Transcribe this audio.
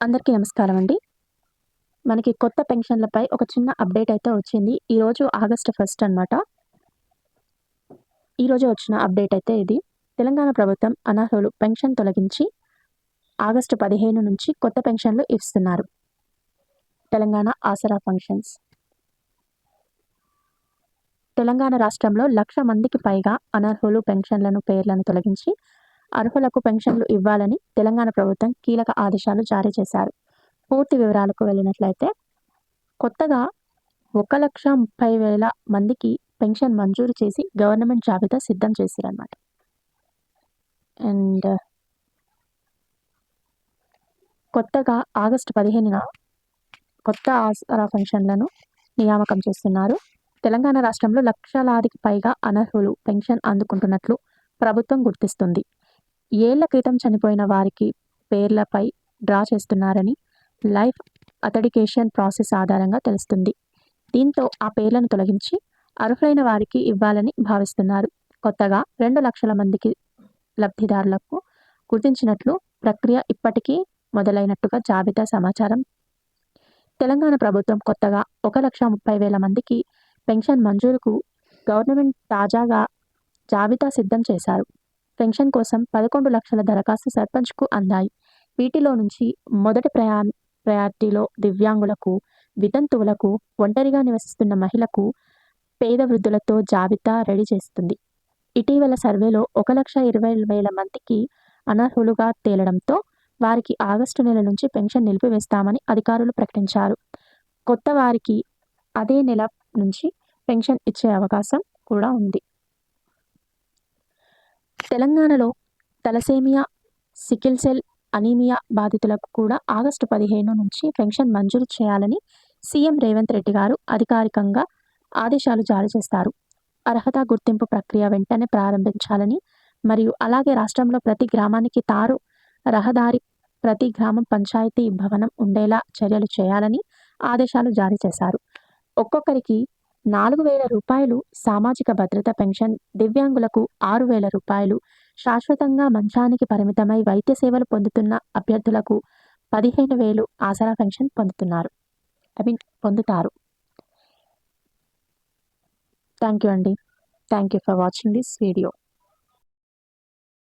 అందరికీ నమస్కారం అండి. మనకి కొత్త పెన్షన్‌లపై ఒక చిన్న అప్డేట్ అయితే వచ్చింది. ఈరోజు ఆగస్ట్ 1 అనమాట. ఈరోజే వచ్చిన అప్డేట్ అయితే ఇది. తెలంగాణ ప్రభుత్వం అనర్హులు పెన్షన్ తొలగించి ఆగస్టు 15 నుంచి కొత్త పెన్షన్‌లు ఇస్తున్నారు. తెలంగాణ ఆసరా ఫంక్షన్స్. తెలంగాణ రాష్ట్రంలో 1,00,000 మందికి పైగా అనర్హులు పెన్షన్లను పేర్లను తొలగించి అర్హులకు పెన్షన్లు ఇవ్వాలని తెలంగాణ ప్రభుత్వం కీలక ఆదేశాలు జారీ చేశారు. పూర్తి వివరాలకు వెళ్ళినట్లయితే కొత్తగా 1,30,000 మందికి పెన్షన్ మంజూరు చేసి గవర్నమెంట్ జాబితా సిద్ధం చేసిరనమాట. అండ్ కొత్తగా ఆగస్టు 15న కొత్త ఆసరా పెన్షన్లను నియామకం చేస్తున్నారు. తెలంగాణ రాష్ట్రంలో లక్షలాదికి పైగా అనర్హులు పెన్షన్ అందుకుంటున్నట్లు ప్రభుత్వం గుర్తిస్తుంది. ఏళ్ల క్రితం చనిపోయిన వారికి పేర్లపై డ్రా చేస్తున్నారని లైఫ్ అథెంటికేషన్ ప్రాసెస్ ఆధారంగా తెలుస్తుంది. దీంతో ఆ పేర్లను తొలగించి అర్హులైన వారికి ఇవ్వాలని భావిస్తున్నారు. కొత్తగా 2 లక్షల మందికి లబ్ధిదారులకు గుర్తించినట్లు ప్రక్రియ ఇప్పటికీ మొదలైనట్టుగా జాబితా సమాచారం. తెలంగాణ ప్రభుత్వం కొత్తగా 1,30,000 మందికి పెన్షన్ మంజూరుకు గవర్నమెంట్ తాజాగా జాబితా సిద్ధం చేశారు. పెన్షన్ కోసం 11 లక్షల దరఖాస్తు సర్పంచ్‌కు అందాయి. వీటిలో నుంచి మొదటి ప్రయారిటీలో దివ్యాంగులకు, వితంతువులకు, ఒంటరిగా నివసిస్తున్న మహిళలకు, పేద వృద్ధులతో జాబితా రెడీ చేస్తుంది. ఇటీవల సర్వేలో 1,20,000 మందికి అనర్హులుగా తేలడంతో వారికి ఆగస్టు నెల నుంచి పెన్షన్ నిలిపివేస్తామని అధికారులు ప్రకటించారు. కొత్త వారికి అదే నెల నుంచి పెన్షన్ ఇచ్చే అవకాశం కూడా ఉంది. తెలంగాణలో తలసేమియా, సికిల్ సెల్ అనీమియా బాధితులకు కూడా ఆగస్టు 15 నుంచి పెన్షన్ మంజూరు చేయాలని సీఎం రేవంత్ రెడ్డి గారు అధికారికంగా ఆదేశాలు జారీ చేస్తారు. అర్హత గుర్తింపు ప్రక్రియ వెంటనే ప్రారంభించాలని మరియు అలాగే రాష్ట్రంలో ప్రతి గ్రామానికి తారు రహదారి, ప్రతి గ్రామం పంచాయతీ భవనం ఉండేలా చర్యలు చేయాలని ఆదేశాలు జారీ చేశారు. ఒక్కొక్కరికి 4,000 రూపాయలు సామాజిక భద్రత పెన్షన్, దివ్యాంగులకు 6,000 రూపాయలు, శాశ్వతంగా మంచానికి పరిమితమై వైద్య సేవలు పొందుతున్న అభ్యర్థులకు 15,000 ఆసరా పెన్షన్ పొందుతారు. థ్యాంక్ యూ అండి. Thank you for watching this video.